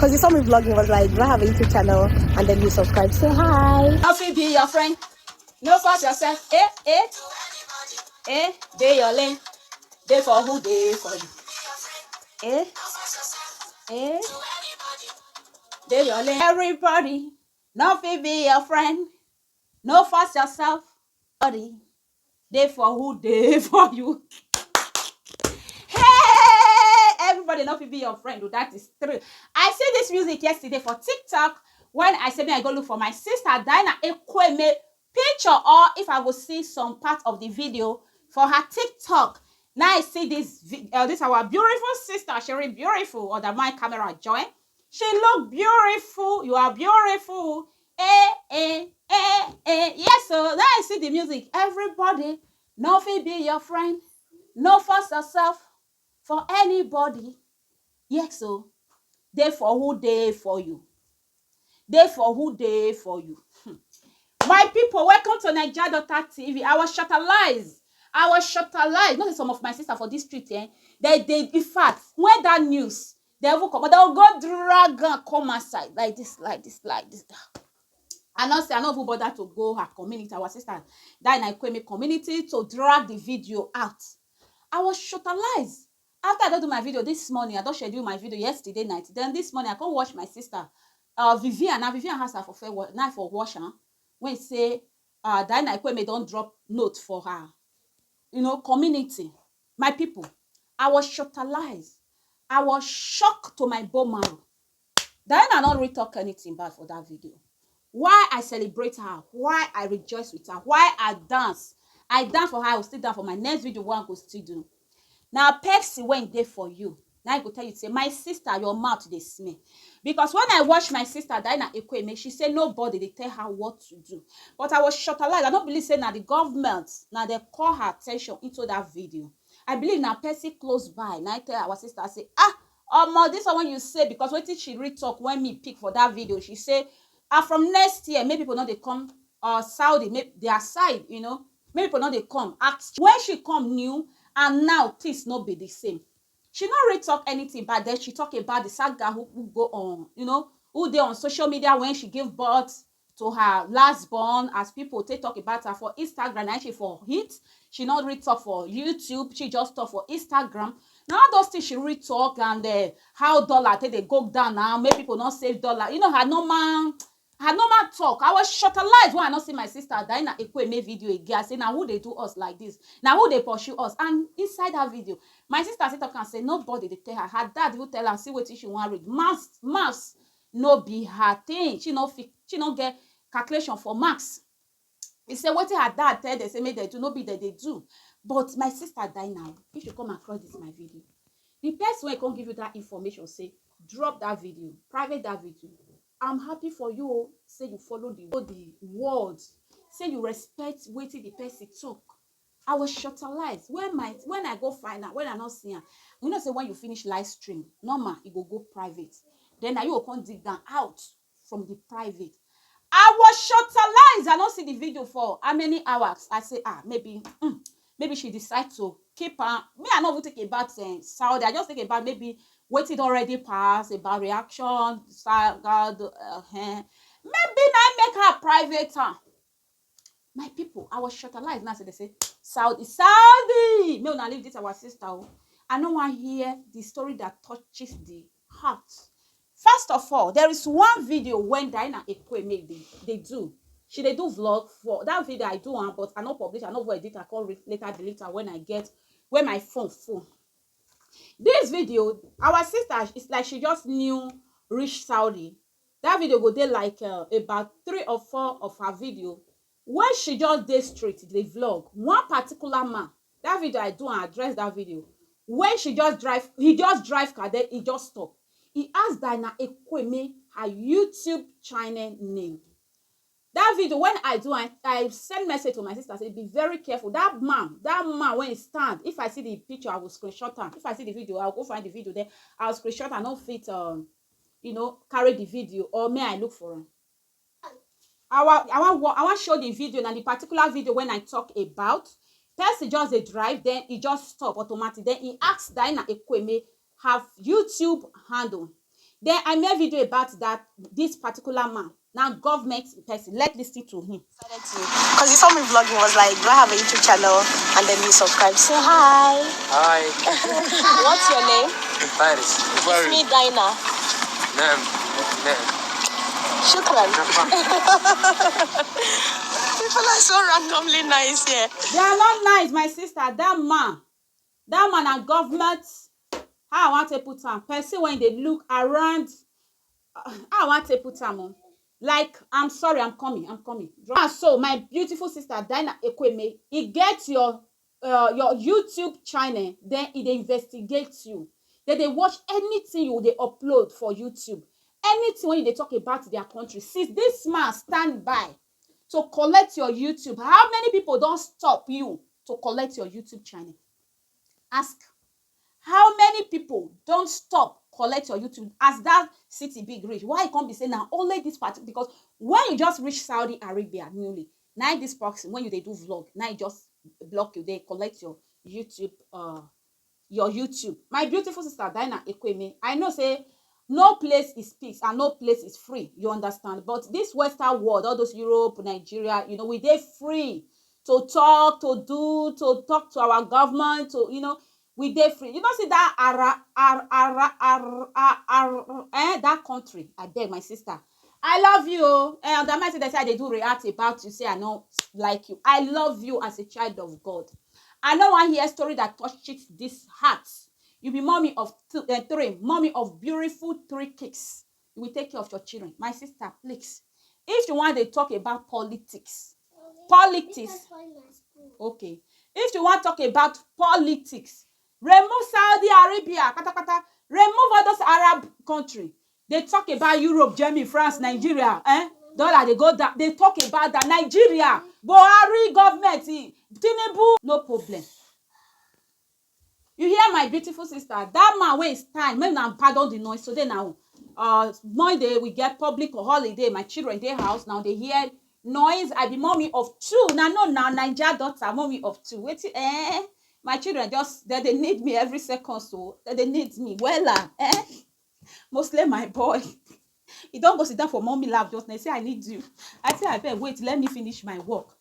because you saw me vlogging, was like, do I have a YouTube channel? And then you subscribe. Say hi. Nothing be your friend. No force yourself. They your lane. They for who they for you. They your lane. Everybody. Nothing be your friend. No force yourself. Body. They for who they for you. Everybody not be your friend. That is true. I see this music yesterday for TikTok when I said I go look for my sister Dyna Ekwueme picture, or if I will see some part of the video for her TikTok. Now I see this our beautiful sister, Sherry beautiful, or that my camera join. She look beautiful. You are beautiful. Yes, so now I see the music. Everybody, nothing be your friend. No force yourself for anybody. Yes, so they for who they for you. They for who they for you. My people, welcome to Naija Daughter TV. I was shutterlized. Not some of my sisters for this street, they in fact, when that news, they will come, they'll go drag and come outside like this. I not even bother to go her community, our sister Dyna Ekwueme community, to drag the video out. I was shutterlized. After I don't do my video this morning, I don't schedule my video yesterday night. Then this morning, I can't watch my sister, Vivian. Now, Vivian has her for wash, when say, Dyna Ekwueme don't drop note for her, community. My people, I was shutterlized. I was shocked to my bone marrow. Dyna not really talk anything bad for that video. Why I celebrate her, why I rejoice with her, why I dance. I dance for her, I will still dance for my next video, what I go still do. Now, Pepsi went there for you. Now I go tell you, say, my sister, your mouth, they smell. Because when I watch my sister, Dyna Ekwueme, she said nobody, they tell her what to do. But I was shutterlized. I don't believe, say, now the government, now they call her attention into that video. I believe now Pepsi close by. Now I tell our sister, I say, this one you say, because what did she re-talk when me pick for that video? She say, from next year, maybe people know they come, Saudi, maybe their side, maybe people know they come. When she come new, and now things not be the same. She not really talk anything bad. Then she talk about the saga who go on, who they on social media when she gave birth to her last born, as people talk about her for Instagram, and she for hit. She not really talk for YouTube. She just talk for Instagram. Now those things she really talk, and how dollar they go down now. Make people not save dollar. Her normal talk. I was shutterlized when I not see my sister Dyna Ekwueme video again. I say, now who they do us like this? Now who they pursue us? And inside that video, my sister sit up and say, nobody they tell her. Her dad will tell her, see what she want to read. Maths no be her thing. She no get calculation for maths. He say, what her dad tell they say, make they do, no be that they do. But my sister Dyna, if you come across this my video, the person when can't give you that information, say, drop that video, private that video. I'm happy for you. Say you follow the words. Say you respect waiting the person talk. I was shutterlized. When I go find out, when I not see her, say when you finish live stream, normal, you go private. Then you will come dig down out from the private. I was shutterlized. I don't see the video for how many hours. I say, maybe she decide to keep her. Me, I not even think about Saudi. I just think about maybe what it already passed, about reaction, God, maybe I make her private. My people, I was shutterlized. Now they say, Saudi. Me will not leave this our sister. I don't want to hear the story that touches the heart. First of all, there is one video when Dyna Ekwueme they do. They do vlog for that video. I do but I not publish. I not edit. I call later delete when my phone full. This video, our sister, it's like she just new reach Saudi. That video go there like about 3 or 4 of her video. When she just dey straight, the vlog, one particular man, that video I do and address that video. When he just drive car, then he just stop. He asked Dyna Ekwueme her YouTube channel name. That video, when I do, I send message to my sister, say, be very careful. That man, when he stand, if I see the picture, I will screenshot him. If I see the video, I'll go find the video there. I'll screenshot and not fit, carry the video, or may I look for him. I want show the video, and the particular video when I talk about, person just a drive, then he just stop automatically. Then he asks Dyna Ekwueme have YouTube handle. Then I made video about that this particular man. Now government person, let's listen to him. Because you saw me vlogging, was like, do I have a YouTube channel? And then you subscribe. Say hi. Hi. What's your name? Paris. It's me, Dyna. نعم. Shukran. People are so randomly nice here. They are not nice, my sister. That man and government. How I want to put am? Person when they look around. How I want to put am on. Like, I'm sorry, I'm coming. So my beautiful sister Dyna Ekwueme, he gets your YouTube channel, then it investigates you. Then they watch anything you they upload for YouTube. Anything when they talk about their country. Since this man stand by to collect your YouTube, how many people don't stop you to collect your YouTube channel? Ask. How many people don't stop collect your YouTube as that city big reach? Why you can't be saying now only this part? Because when you just reach Saudi Arabia newly, now this person when you they do vlog, now you just block you, they collect your YouTube, My beautiful sister Dyna Ekwueme, I know say no place is peace and no place is free, you understand? But this Western world, all those Europe, Nigeria, we they free to talk, to talk to our government, we dey free. You don't see that that country. I beg my sister. I love you. And I might say they say they do react about you. Say I don't like you. I love you as a child of God. I know one hear story that touches this heart. You be mommy of three, mommy of beautiful 3 kids. You will take care of your children. My sister, please. If you want to talk about politics, okay. If you want to talk about politics, remove Saudi Arabia, remove all those Arab country. They talk about Europe, Germany, France, Nigeria, dollar they go down. They talk about that Nigeria, Buhari government, Tinubu, no problem. You hear my beautiful sister? That man when it's time, maybe now pardon the noise. So then now, Monday we get public holiday. My children in their house now they hear noise. I be mommy of 2. Now Naija Daughter, mommy of 2. Wait, my children just they need me every second, so they need me. Well, mostly my boy. He don't go sit down for mommy lap just now. Say I need you. I say I beg wait, let me finish my work.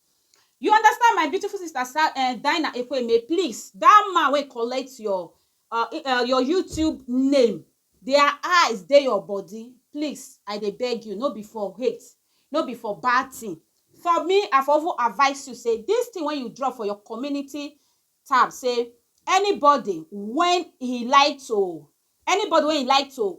You understand, my beautiful sister Dyna Ekwueme, please. That man will collect your YouTube name. Their eyes, they your body. Please, I dey beg you, no before hate, no before bad thing. For me, I for advise you, say this thing when you drop for your community tab, say anybody when he like to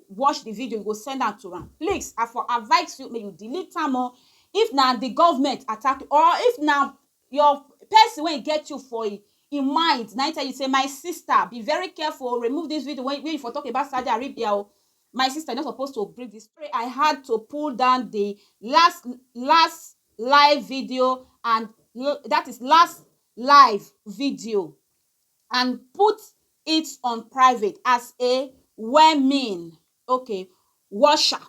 watch the video, you go send am to am. Please, I for advise you, may you delete am or if now the government attack you, or if now your person when get you for in mind, now tell you say my sister, be very careful, remove this video when you for talk about Saudi Arabia. My sister, you're not supposed to bring this. I had to pull down the last live video, and that is last live video, and put it on private as a women, okay, washer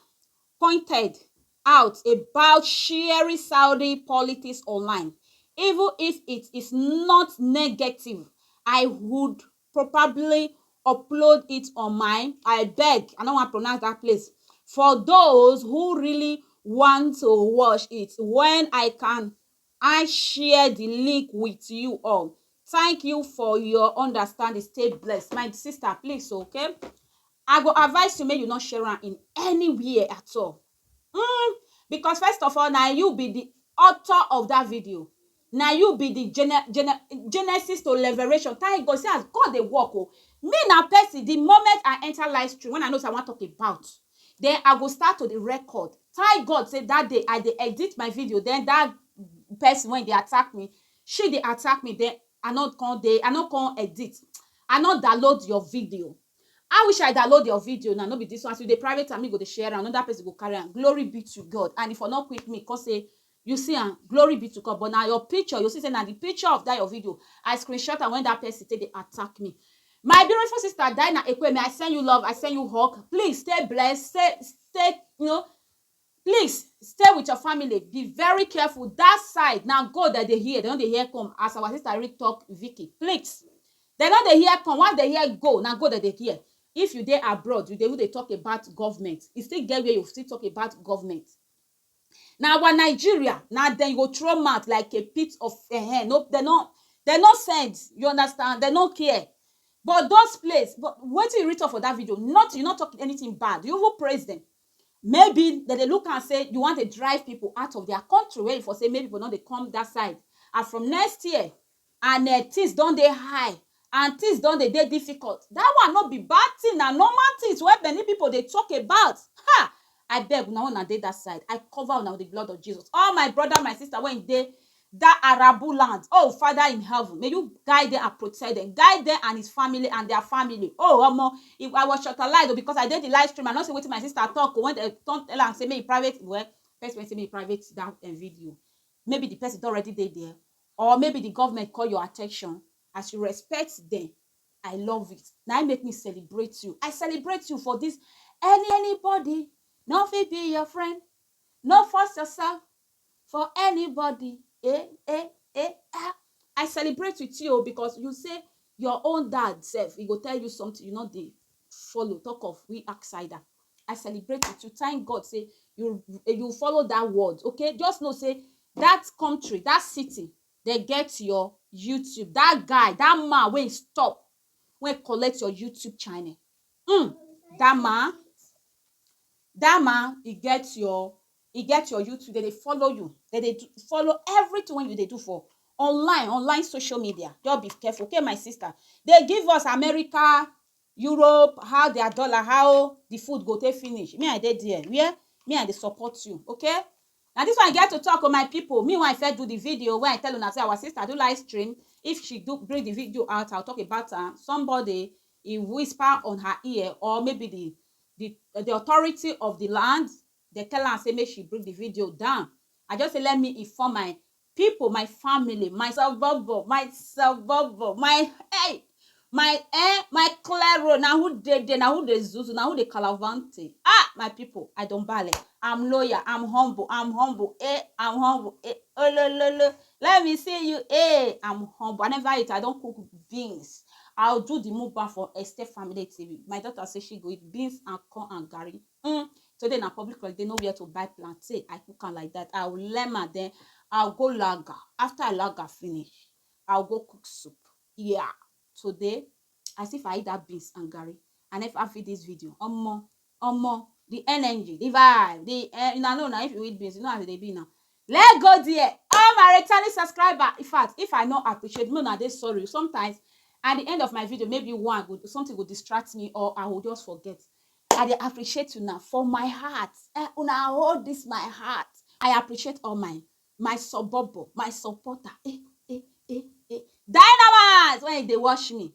pointed out about sharing Saudi politics online. Even if it is not negative, I would probably upload it on mine. I beg, I don't want to pronounce that place. For those who really want to watch it, when I share the link with you all. Thank you for your understanding. Stay blessed. My sister, please, okay? I go advise you, make you not share am in anywhere at all. Because first of all, now you be the author of that video. Now you be the genesis to liberation. Thank God, say as God dey work. Me na person, the moment I enter live stream, when I know say I want to talk about, then I go start to the record. Thank God, say that day I dey edit my video. Then that person when they attack me, she dey attack me. Then I not come edit. I not download your video. I wish I download your video now, no be this one. So the private and me go to share, another person go carry on. Glory be to God. And if you not quit me, cause say you see, glory be to God. But now your picture, you see, say now the picture of that your video, I screenshot, and when that person say they attack me. My beautiful sister Dyna Ekwueme, I send you love, I send you hug. Please stay blessed, stay, please stay with your family. Be very careful. That side now, God that they hear, they don't they hear come as our sister Rick talk Vicky. Please, they don't they hear come. Once they hear go, now God that they hear. if you dey abroad, you dey who dey talk about government, e still get where you still talk about government. Na our Nigeria, na dem you go throw mouth like a pit of no, dem no send, you understand, dem no care. But those place, but wetin you read up for that video, not, you not talk anything bad, you even praise them. Maybe dem dey look and say you want to drive people out of their country, where you for say maybe people no dey come that side, and from next year, and things don dey high, and things don dey difficult. That one no be bad thing, na normal things wey many people dey talk about. Ha! I beg una dey that side, I cover una with the blood of Jesus. All my brother, my sister, when dey that Arabu land, oh Father in heaven, may you guide them and protect them, guide them and his family and their family. Oh, if I was short alive because I did the live stream, I not say wetin my sister talk when they don't tell her and say me private. Well, first when say me private that video, maybe the person already dey there, or maybe the government call your attention. As you respect them, I love it. Now it make me celebrate you. I celebrate you for this. Anybody, no fit be your friend, no force yourself for anybody. I celebrate with you because you say your own dad self, he go tell you something, you know, they follow, talk of we outsider. I celebrate with you. Thank God, say you follow that word, okay? Just know, say that country, that city, they get your YouTube. That guy, that man, when stop, when collect your YouTube channel. That man, he gets your YouTube. They follow you. They follow everything when you they do for online social media. Just be careful, okay, my sister. They give us America, Europe, how their dollar, how the food go take finish. Me, I did there. Where me, I they support you, okay? Now this one I get to talk with my people. Me, when I first do the video, when I tell you, say our sister do live stream. If she do bring the video out, I'll talk about her. Somebody he whisper on her ear, or maybe the authority of the land, they tell her and say make she bring the video down. I just say let me inform my people, my family, my suburb, my Claro, now who they now who they Zuzu, now who they Calavante. My people, I don't bale. I'm loyal, I'm humble, I'm humble, oh, let me see you, I'm humble. I never eat, I don't cook beans. I'll do the mukbang for Esther Family TV. My daughter says she go eat beans and corn and garri. Today na public holiday, they know where to buy plantain. I cook her like that. I'll lemon, then I'll go lager. After I lager finish, I'll go cook soup. Yeah. Today, as if I eat that beans and garri. And if I feed this video, the energy, the vibe, you know now if you eat beans, you know how they be now. Let go there. All my returning subscriber. In fact, if I not appreciate me, now they sorry. Sometimes at the end of my video, maybe something will distract me, or I will just forget. I appreciate you now for my heart. Una hold this my heart. I appreciate all my suburb, my supporter. Dynamite when they watch me.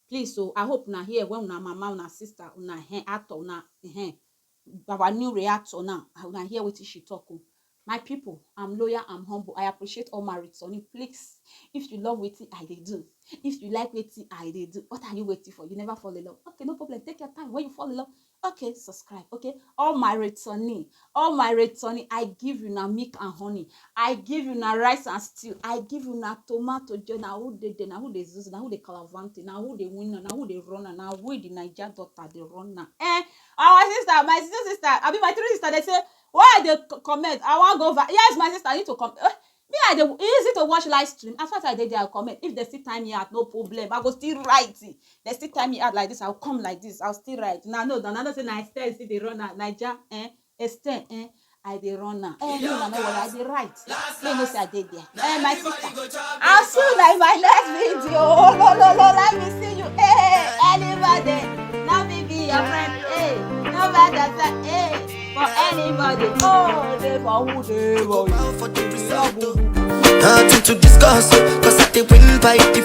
Please, so I hope una here when una mama, una sister, una actor, una our new reactor now. Una hear what she talk. My people, I'm loyal, I'm humble. I appreciate all my returning. Please, if you love what I do, if you like what I do, what are you waiting for? You never fall in love. Okay, no problem. Take your time. When you fall in love, okay, subscribe. Okay, all my returning, I give you na milk and honey. I give you na rice and stew. I give you na tomato. Now who they Zuzu, now who they Calavante, now who they winner, now who they runner, now who the Naija Daughter they runner. Our sister, my sister, I mean my three sister, they say, why they comment? I want to go over. Yes, my sister, I need to come. Me, easy to watch live stream. As far as I did, I'll comment. If they still time me out, no problem. I go still write it. They still time me out like this, I'll come like this. I'll still write. Now, no, another thing, I still see the runner. Naija, Esther, I the runner. No, I the write. Let me say I did there. My sister, I'll see you in my next video. No, let me see you. Anybody, not me be your friend. No matter that, for anybody, they for who they want. Nothing to discuss, cause I did win by the